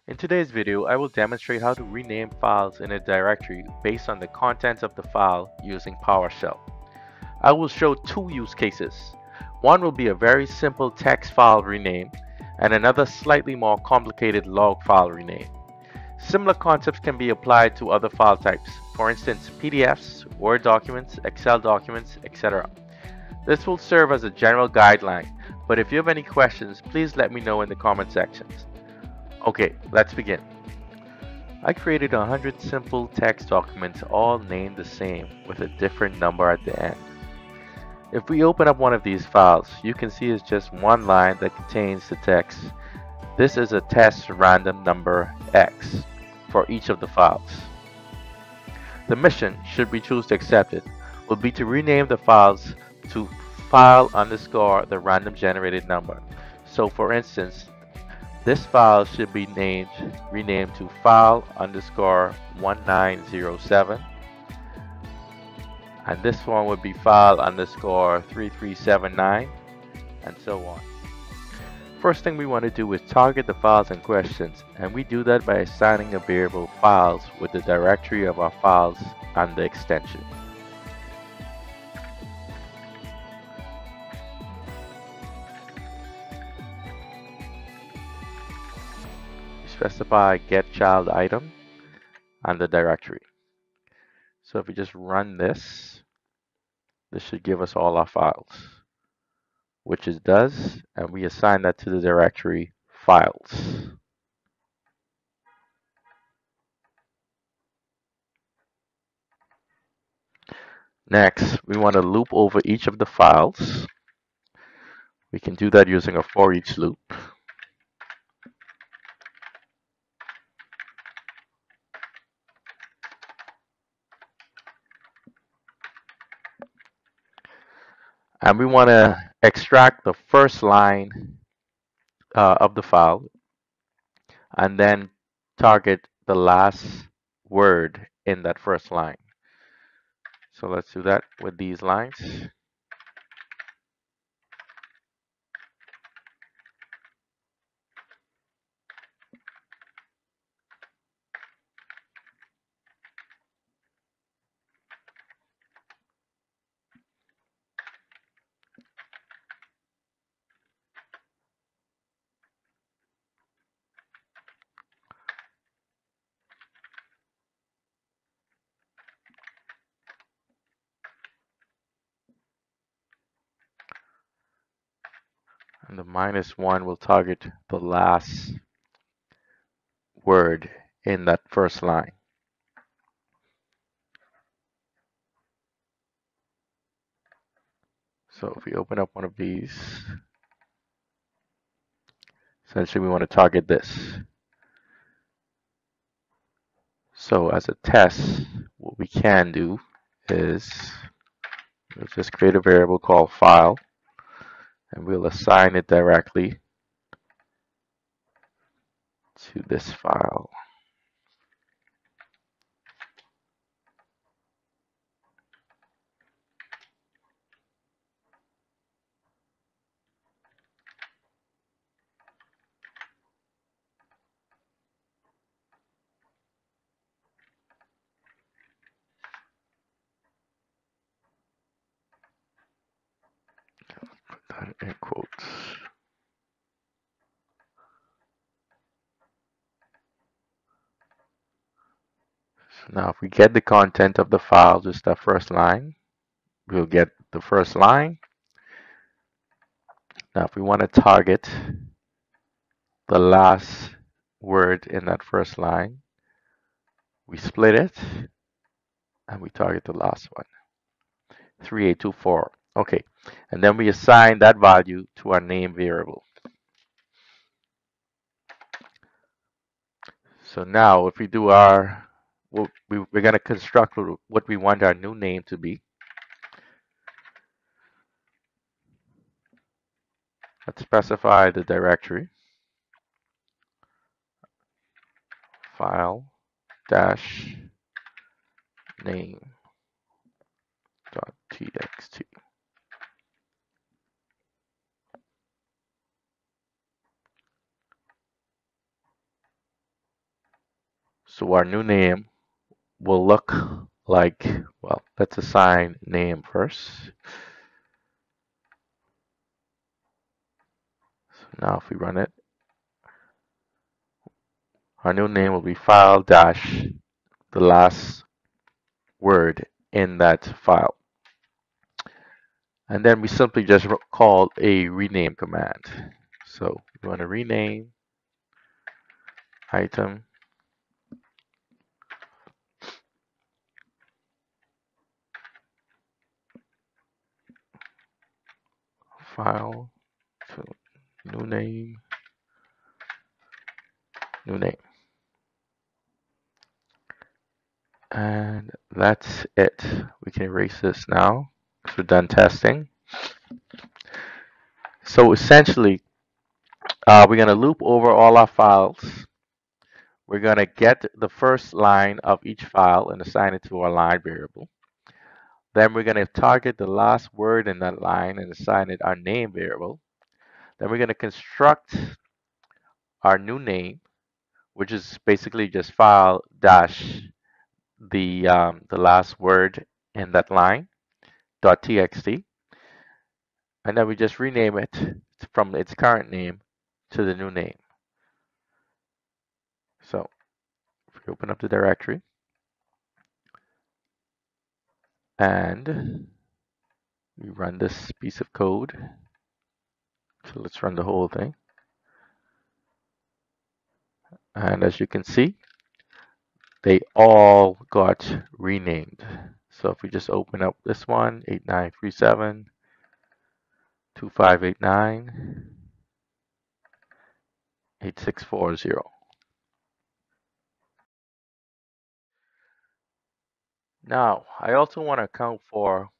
In today's video, I will demonstrate how to rename files in a directory based on the contents of the file using PowerShell. I will show two use cases. One will be a very simple text file rename and another slightly more complicated log file rename. Similar concepts can be applied to other file types, for instance PDFs, Word documents, Excel documents, etc. This will serve as a general guideline, but if you have any questions, please let me know in the comment sections. Okay, let's begin. I created 100 simple text documents all named the same with a different number at the end. If we open up one of these files, you can see it's just one line that contains the text. This is a test random number X for each of the files. The mission, should we choose to accept it, will be to rename the files to file underscore the random generated number. So for instance, this file should be renamed to file underscore 1907, and this one would be file underscore 3379, and so on. First thing we want to do is target the files in questions, and we do that by assigning a variable files with the directory of our files and the extension. Specify get child item and the directory. So if we just run this, this should give us all our files, which it does, and we assign that to the directory files. Next, we want to loop over each of the files. We can do that using a for each loop. And we want to extract the first line of the file and then target the last word in that first line. So let's do that with these lines. And the -1 will target the last word in that first line. So if we open up one of these, essentially we want to target this. So as a test, what we can do is let's just create a variable called file, and we'll assign it directly to this file. Put that in quotes. So now if we get the content of the file, just that first line, we'll get the first line. Now if we want to target the last word in that first line, we split it and we target the last one. 3824. Okay, and then we assign that value to our name variable. So now if we do our, we're going to construct what we want our new name to be. Let's specify the directory file dash name dot txt. So our new name will look like, well, let's assign name first. So now if we run it, our new name will be file dash the last word in that file. And then we simply just call a rename command. So we want to rename item file to new name, new name. And that's it. We can erase this now because we're done testing. So essentially, we're going to loop over all our files. We're going to get the first line of each file and assign it to our line variable. Then we're going to target the last word in that line and assign it our name variable. Then we're going to construct our new name, which is basically just file dash the last word in that line .txt, and then we just rename it from its current name to the new name. So if we open up the directory and we run this piece of code, so let's run the whole thing. And as you can see, they all got renamed. So if we just open up this one, 8937, 2589, 8640. Now, I also want to account for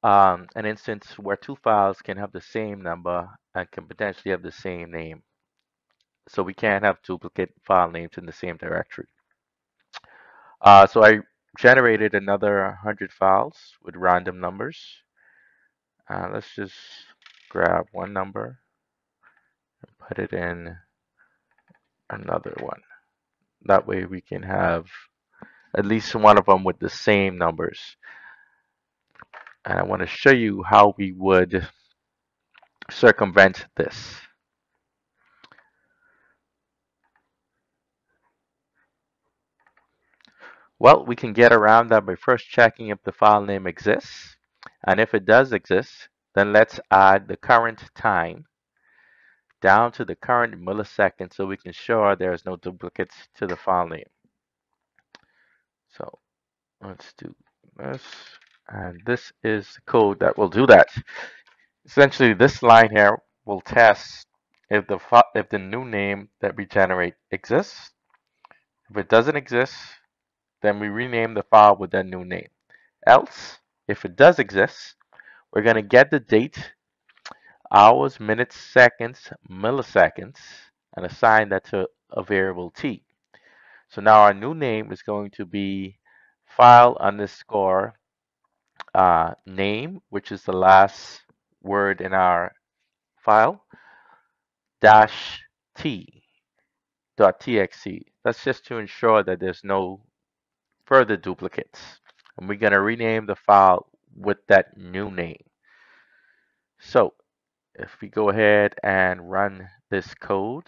an instance where two files can have the same number and can potentially have the same name. So we can't have duplicate file names in the same directory. So I generated another 100 files with random numbers. Let's just grab one number and put it in another one. That way we can have at least one of them with the same numbers. And I want to show you how we would circumvent this. Well, we can get around that by first checking if the file name exists. And if it does exist, then let's add the current time down to the current millisecond so we can show there's no duplicates to the file name. So let's do this. And this is the code that will do that. Essentially, this line here will test if the new name that we generate exists. If it doesn't exist, then we rename the file with that new name. Else, if it does exist, we're going to get the date, hours, minutes, seconds, milliseconds, and assign that to a variable t. So now our new name is going to be file underscore name, which is the last word in our file, dash t dot txt. That's just to ensure that there's no further duplicates. And we're going to rename the file with that new name. So if we go ahead and run this code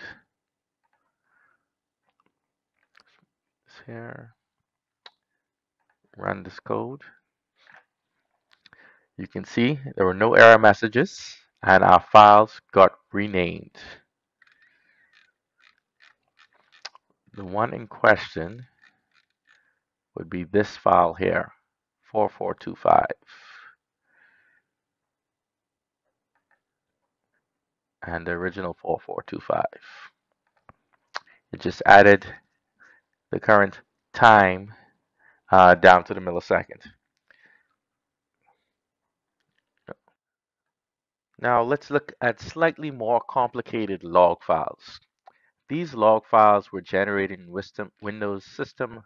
here, run this code, you can see there were no error messages and our files got renamed. The one in question would be this file here, 4425. And the original 4425. It just added the current time down to the millisecond. Now let's look at slightly more complicated log files. These log files were generated in Windows System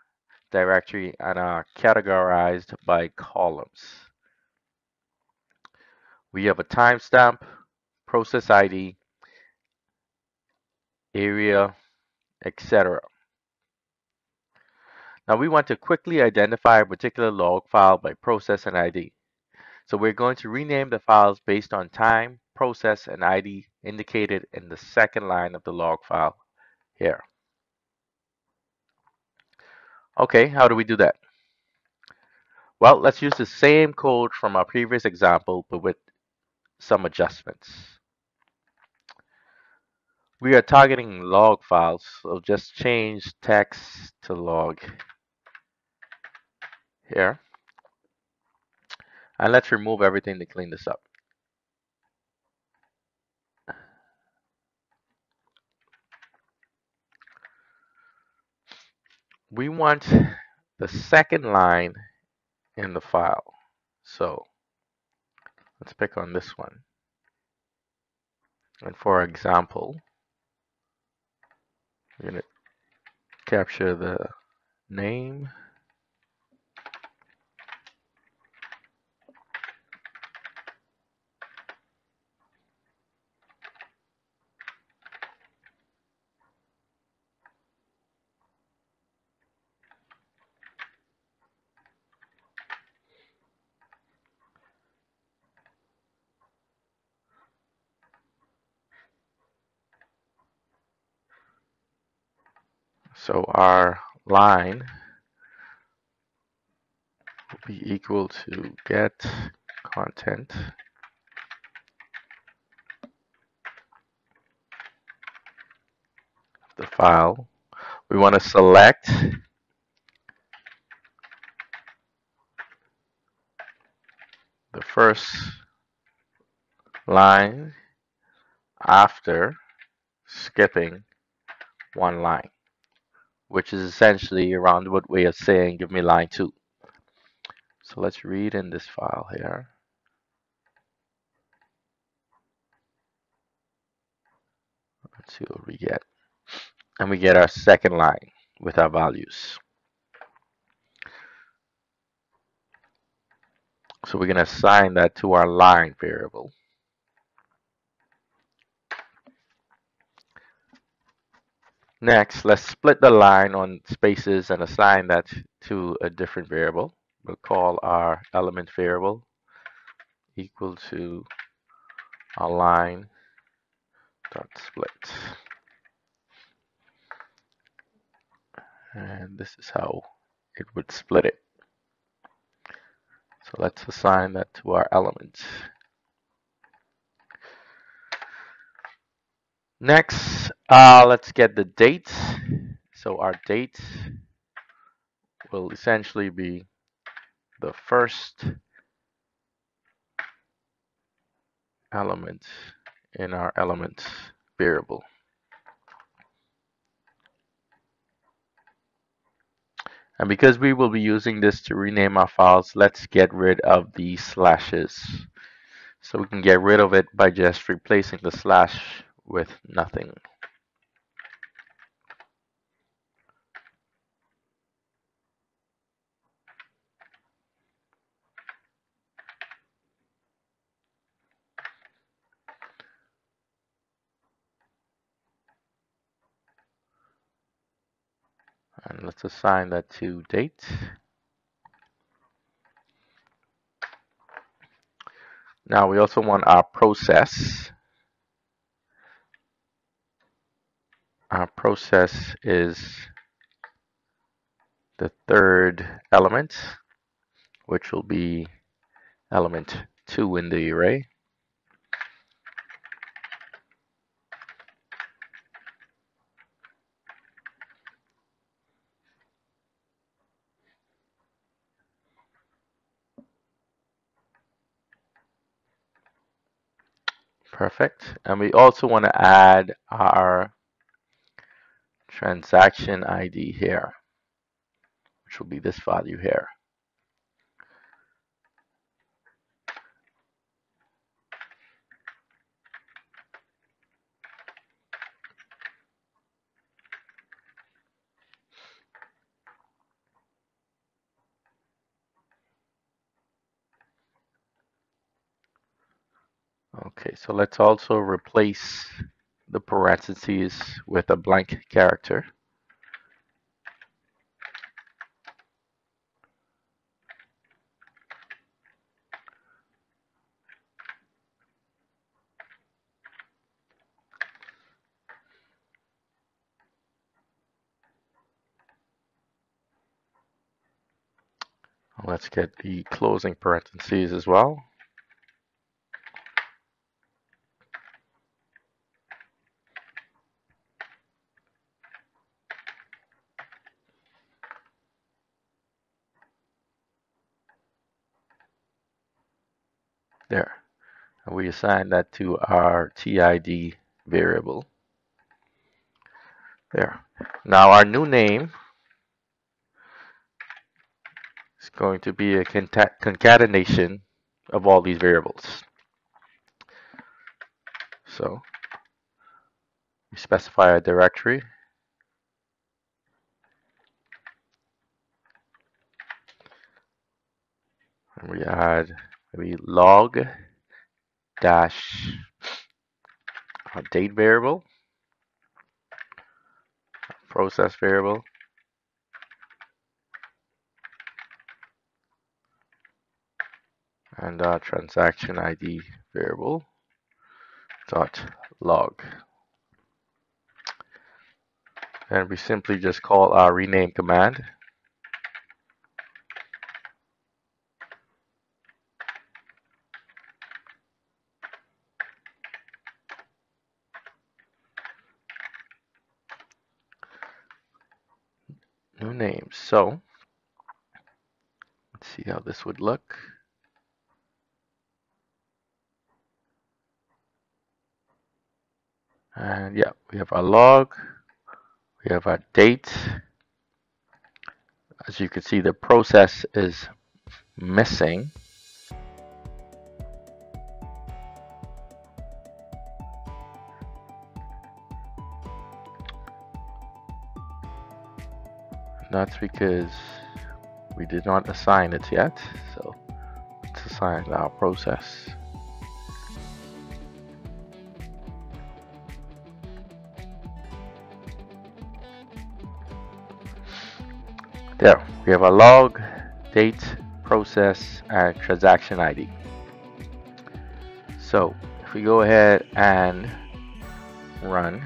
directory and are categorized by columns. We have a timestamp, process ID, area, etc. Now we want to quickly identify a particular log file by process and ID. So we're going to rename the files based on time, process, and ID indicated in the second line of the log file here. Okay, how do we do that? Well, let's use the same code from our previous example, but with some adjustments. We are targeting log files, so just change text to log here. And let's remove everything to clean this up. We want the second line in the file. So let's pick on this one. And for example, we're going to capture the name. So our line will be equal to get content of the file. We want to select the first line after skipping one line, which is essentially a roundabout way of saying give me line 2. So let's read in this file here. Let's see what we get. And we get our second line with our values. So we're going to assign that to our line variable. Next, let's split the line on spaces and assign that to a different variable. We'll call our element variable equal to our line dot split. And this is how it would split it. So let's assign that to our element. Next, let's get the date. So our date will essentially be the first element in our element variable. And because we will be using this to rename our files, let's get rid of the slashes. So we can get rid of it by just replacing the slash with nothing. And let's assign that to date. Now we also want our process. Our process is the third element, which will be element 2 in the array. Perfect. And we also want to add our transaction ID here, which will be this value here. Okay, so let's also replace the parentheses with a blank character. Let's get the closing parentheses as well. There. And we assign that to our TID variable. There. Now our new name is going to be a concatenation of all these variables. So we specify a directory. And we add maybe log dash date variable, process variable, and transaction ID variable dot log. And we simply just call our rename command. New name. So let's see how this would look. And yeah, we have our log, we have our date. As you can see, the process is missing. That's because we did not assign it yet. So let's assign our process. There, we have a log, date, process, and transaction ID. So if we go ahead and run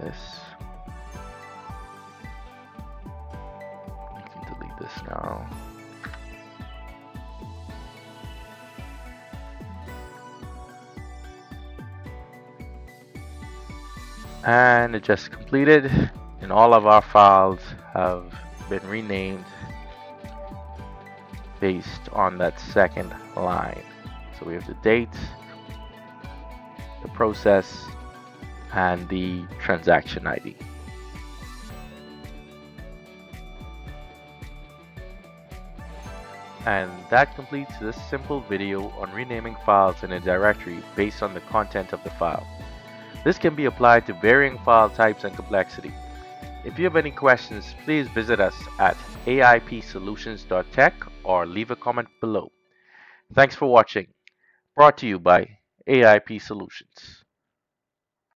this, you can delete this now. And it just completed, and all of our files have been renamed based on that second line. So we have the date, the process, and the transaction ID. And that completes this simple video on renaming files in a directory based on the content of the file. This can be applied to varying file types and complexity. If you have any questions, please visit us at aipsolutions.tech or leave a comment below. Thanks for watching. Brought to you by AIP Solutions.